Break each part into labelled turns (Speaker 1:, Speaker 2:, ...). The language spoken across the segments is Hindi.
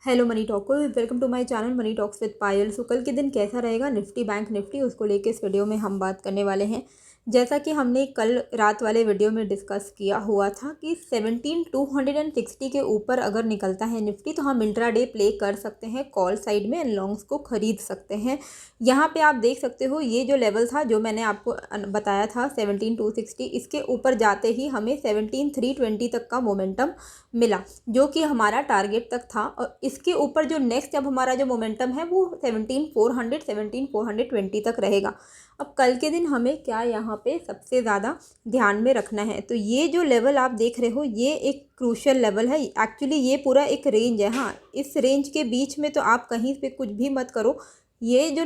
Speaker 1: Hello money talker, welcome to my channel money talks with Payal. So कल के दिन कैसा रहेगा निफ्टी बैंक निफ्टी, उसको लेके इस वीडियो में हम बात करने वाले हैं। जैसा कि हमने कल रात वाले वीडियो में डिस्कस किया हुआ था कि 17,260 के ऊपर अगर निकलता है निफ्टी तो हम इंट्राडे प्ले कर सकते हैं कॉल साइड में, एंड लॉन्ग्स को खरीद सकते हैं। यहाँ पे आप देख सकते हो ये जो लेवल था जो मैंने आपको बताया था 17,260, इसके ऊपर जाते ही हमें 17,320 तक का मोमेंटम मिला, जो कि हमारा टारगेट तक था। और इसके ऊपर जो नेक्स्ट अब हमारा जो मोमेंटम है वो 17,400 17,420 तक रहेगा। अब कल के दिन हमें क्या यहाँ पे सबसे ज़्यादा ध्यान में रखना है, तो ये जो लेवल आप देख रहे हो ये एक क्रूशियल लेवल है। एक्चुअली ये पूरा एक रेंज है। हाँ, इस रेंज के बीच में तो आप कहीं पे कुछ भी मत करो। ये जो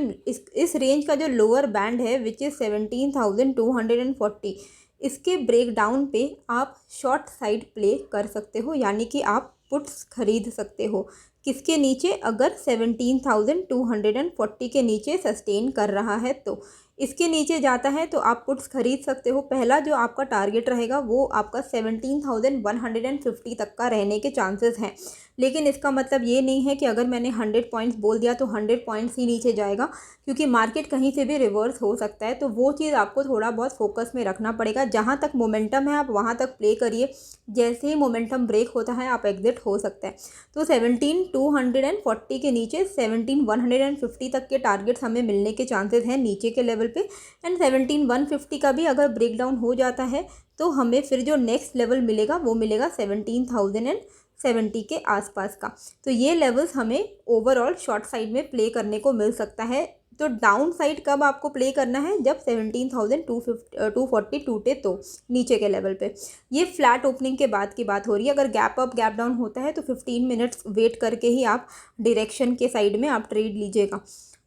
Speaker 1: इस रेंज का जो लोअर बैंड है विच इज़ 17,240, इसके ब्रेक डाउन पे आप शॉर्ट साइड प्ले कर सकते हो, यानी कि आप पुट्स खरीद सकते हो। किसके नीचे? अगर 17,240 के नीचे सस्टेन कर रहा है तो इसके नीचे जाता है तो आप पुट्स खरीद सकते हो। पहला जो आपका टारगेट रहेगा वो आपका 17,150 तक का रहने के चांसेस हैं। लेकिन इसका मतलब ये नहीं है कि अगर मैंने 100 पॉइंट्स बोल दिया तो 100 पॉइंट्स ही नीचे जाएगा, क्योंकि मार्केट कहीं से भी रिवर्स हो सकता है। तो वो चीज़ आपको थोड़ा बहुत फोकस में रखना पड़ेगा। जहाँ तक मोमेंटम है आप वहाँ तक प्ले करिए, जैसे ही मोमेंटम ब्रेक होता है आप एग्जिट हो सकते हैं। तो 17,240 के नीचे 17,150 तक के टारगेट्स हमें मिलने के चांसेस हैं नीचे के लेवल पे। एंड 17,150 का भी अगर ब्रेक डाउन हो जाता है तो हमें फिर जो नेक्स्ट लेवल मिलेगा वो मिलेगा 17,070 के आसपास का। तो ये लेवल्स हमें ओवरऑल शॉर्ट साइड में प्ले करने को मिल सकता है। तो डाउन साइड कब आपको प्ले करना है? जब 17,240 टूटे तो नीचे के लेवल पे। ये फ्लैट ओपनिंग के बाद की बात हो रही है। अगर गैप अप गैप डाउन होता है तो 15 मिनट्स वेट करके ही आप डायरेक्शन के साइड में आप ट्रेड लीजिएगा।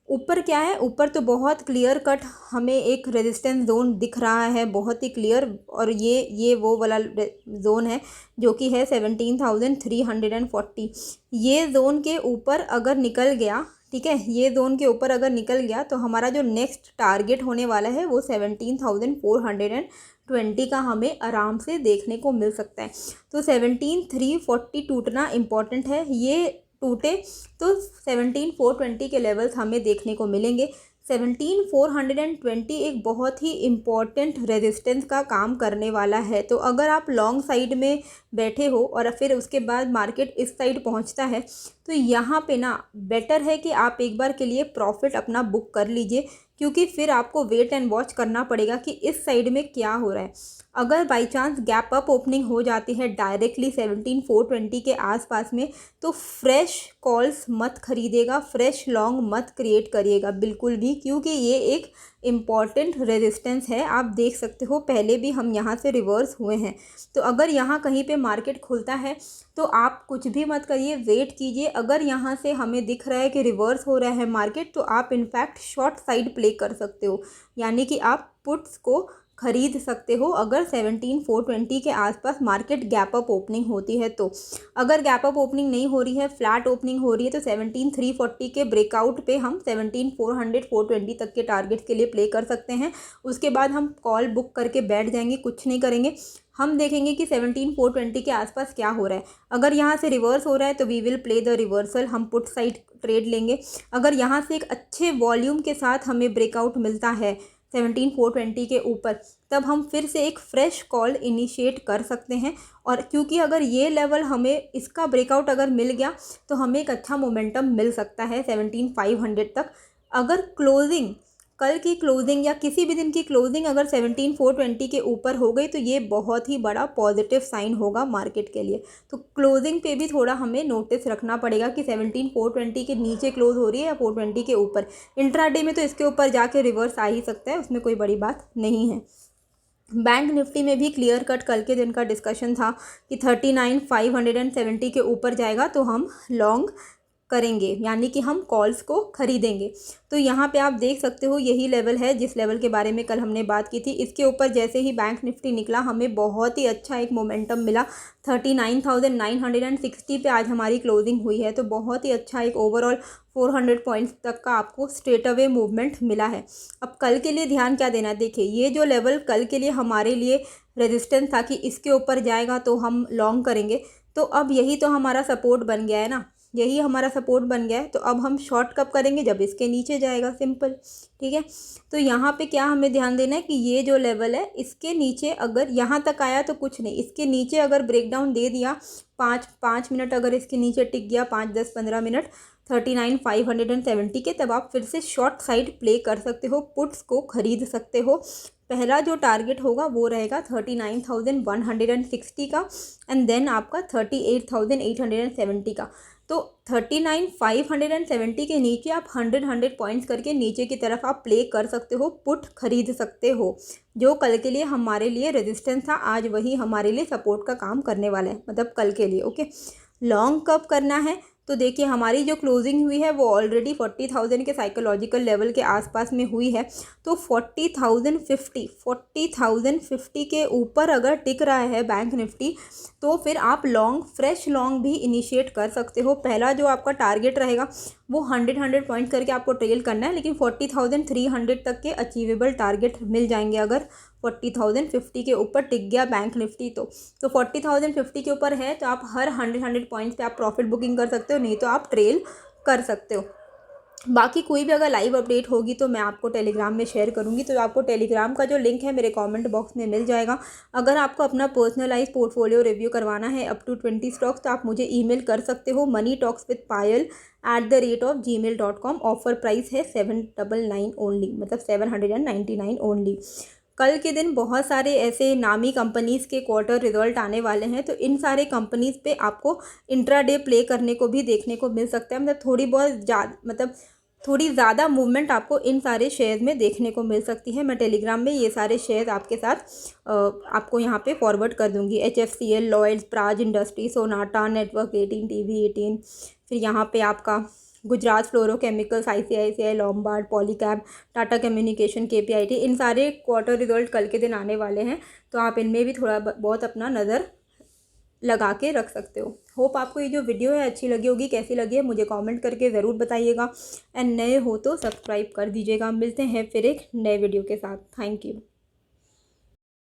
Speaker 1: ऊपर क्या है? ऊपर तो बहुत क्लियर कट हमें एक रेजिस्टेंस जोन दिख रहा है, बहुत ही क्लियर। और ये वो वाला जोन है जो कि है 17,340। ये जोन के ऊपर अगर निकल गया, ठीक है, ये जोन के ऊपर अगर निकल गया तो हमारा जो नेक्स्ट टारगेट होने वाला है वो 17,420 का हमें आराम से देखने को मिल सकता है। तो 17,340 टूटना इम्पॉर्टेंट है। ये टूटे तो 17,420 के लेवल्स हमें देखने को मिलेंगे। 17,420 एक बहुत ही इम्पॉर्टेंट रेजिस्टेंस का काम करने वाला है। तो अगर आप लॉन्ग साइड में बैठे हो और फिर उसके बाद मार्केट इस साइड पहुंचता है तो यहाँ पे ना बेटर है कि आप एक बार के लिए प्रॉफिट अपना बुक कर लीजिए, क्योंकि फिर आपको वेट एंड वॉच करना पड़ेगा कि इस साइड में क्या हो रहा है। अगर by chance gap up opening हो जाती है डायरेक्टली 17,420 के आसपास में तो फ्रेश कॉल्स मत खरीदेगा, फ्रेश लॉन्ग मत क्रिएट करिएगा बिल्कुल भी, क्योंकि ये एक इम्पॉर्टेंट रेजिस्टेंस है। आप देख सकते हो पहले भी हम यहाँ से रिवर्स हुए हैं। तो अगर यहाँ कहीं पे मार्केट खुलता है तो आप कुछ भी मत करिए, वेट कीजिए। अगर यहाँ से हमें दिख रहा है कि रिवर्स हो रहा है मार्केट तो आप इनफैक्ट शॉर्ट साइड प्ले कर सकते हो, यानी कि आप पुट्स को खरीद सकते हो अगर 17,420 के आसपास मार्केट गैप अप ओपनिंग होती है तो। अगर गैप अप ओपनिंग नहीं हो रही है, फ्लैट ओपनिंग हो रही है, तो 17,340 के ब्रेकआउट पे हम 17,400 420 तक के टारगेट के लिए प्ले कर सकते हैं। उसके बाद हम कॉल बुक करके बैठ जाएंगे, कुछ नहीं करेंगे। हम देखेंगे कि 17,420 के आसपास क्या हो रहा है। अगर यहाँ से रिवर्स हो रहा है तो we will play the reversal, हम पुट साइड ट्रेड लेंगे। अगर यहाँ से एक अच्छे वॉल्यूम के साथ हमें ब्रेकआउट मिलता है 17,420 के ऊपर, तब हम फिर से एक फ्रेश कॉल इनिशिएट कर सकते हैं। और क्योंकि अगर ये लेवल हमें इसका ब्रेकआउट अगर मिल गया तो हमें एक अच्छा मोमेंटम मिल सकता है 17,500 तक। अगर क्लोजिंग, कल की क्लोजिंग या किसी भी दिन की क्लोजिंग अगर 17,420 के ऊपर हो गई तो ये बहुत ही बड़ा पॉजिटिव साइन होगा मार्केट के लिए। तो क्लोजिंग पे भी थोड़ा हमें नोटिस रखना पड़ेगा कि 17,420 के नीचे क्लोज हो रही है या 420 के ऊपर। इंट्राडे में तो इसके ऊपर जाके रिवर्स आ ही सकता है, उसमें कोई बड़ी बात नहीं है। बैंक निफ्टी में भी क्लियर कट कल के दिन का डिस्कशन था कि 39,570 के ऊपर जाएगा तो हम लॉन्ग करेंगे, यानी कि हम कॉल्स को खरीदेंगे। तो यहाँ पे आप देख सकते हो यही लेवल है जिस लेवल के बारे में कल हमने बात की थी। इसके ऊपर जैसे ही बैंक निफ्टी निकला हमें बहुत ही अच्छा एक मोमेंटम मिला। 39,960 पे आज हमारी क्लोजिंग हुई है, तो बहुत ही अच्छा एक ओवरऑल 400 पॉइंट्स तक का आपको स्ट्रेट अवे मूवमेंट मिला है। अब कल के लिए ध्यान क्या देना, देखिए ये जो लेवल कल के लिए हमारे लिए रेजिस्टेंस था कि इसके ऊपर जाएगा तो हम लॉन्ग करेंगे, तो अब यही तो हमारा सपोर्ट बन गया है ना। यही हमारा सपोर्ट बन गया है। तो अब हम शॉर्ट कब करेंगे, जब इसके नीचे जाएगा, सिंपल, ठीक है। तो यहाँ पे क्या हमें ध्यान देना है कि ये जो लेवल है इसके नीचे अगर यहाँ तक आया तो कुछ नहीं, इसके नीचे अगर ब्रेकडाउन दे दिया, 5 मिनट अगर इसके नीचे टिक गया, 5-10-15 मिनट 39,570 के, तब आप फिर से शॉर्ट साइड प्ले कर सकते हो, पुट्स को खरीद सकते हो। पहला जो टारगेट होगा वो रहेगा 39,160 का, एंड देन आपका 38,870 का। तो 39,570 के नीचे आप 100 पॉइंट्स करके नीचे की तरफ आप प्ले कर सकते हो, पुट खरीद सकते हो। जो कल के लिए हमारे लिए रेजिस्टेंस था, आज वही हमारे लिए सपोर्ट का काम करने वाला है, मतलब कल के लिए, ओके। लॉन्ग कब करना है, तो देखिए हमारी जो क्लोजिंग हुई है वो ऑलरेडी 40,000 के साइकोलॉजिकल लेवल के आसपास में हुई है। तो 40,050 के ऊपर अगर टिक रहा है बैंक निफ्टी, तो फिर आप लॉन्ग, फ्रेश लॉन्ग भी इनिशिएट कर सकते हो। पहला जो आपका टारगेट रहेगा वो 100 पॉइंट करके आपको ट्रेल करना है, लेकिन 40,300 तक के अचीवेबल टारगेट मिल जाएंगे अगर 40,050 के ऊपर टिक गया बैंक निफ्टी। तो 40,050 के ऊपर है तो आप हर 100 पॉइंट्स पे आप प्रॉफिट बुकिंग कर सकते हो, नहीं तो आप ट्रेल कर सकते हो। बाकी कोई भी अगर लाइव अपडेट होगी तो मैं आपको टेलीग्राम में शेयर करूंगी, तो आपको टेलीग्राम का जो लिंक है मेरे कमेंट बॉक्स में मिल जाएगा। अगर आपको अपना पर्सनलाइज पोर्टफोलियो रिव्यू करवाना है अप टू 20 स्टॉक्स, तो आप मुझे ईमेल कर सकते हो moneytalkswithpayal@gmail.com। ऑफर प्राइस है 799 ओनली, मतलब 799 ओनली। कल के दिन बहुत सारे ऐसे नामी कंपनीज़ के क्वार्टर रिजल्ट आने वाले हैं, तो इन सारे कंपनीज़ पे आपको इंट्राडे प्ले करने को भी देखने को मिल सकता है, मतलब थोड़ी ज़्यादा मूवमेंट आपको इन सारे शेयर्स में देखने को मिल सकती है। मैं टेलीग्राम में ये सारे शेयर्स आपके साथ आपको यहाँ पे फॉरवर्ड कर दूँगी। HFCL, Lloyds, Praj industry, Sonata, network 18, TV 18, फिर यहाँ पे आपका Gujarat fluorochemicals, ICICI Lombard, Polycab, Tata communication, KPIT, इन सारे क्वार्टर रिजल्ट कल के दिन आने वाले हैं, तो आप इनमें भी थोड़ा बहुत अपना नज़र लगा के रख सकते हो। होप आपको ये जो वीडियो है अच्छी लगी होगी। कैसी लगी है मुझे कमेंट करके ज़रूर बताइएगा, एंड नए हो तो सब्सक्राइब कर दीजिएगा। मिलते हैं फिर एक नए वीडियो के साथ। Thank you.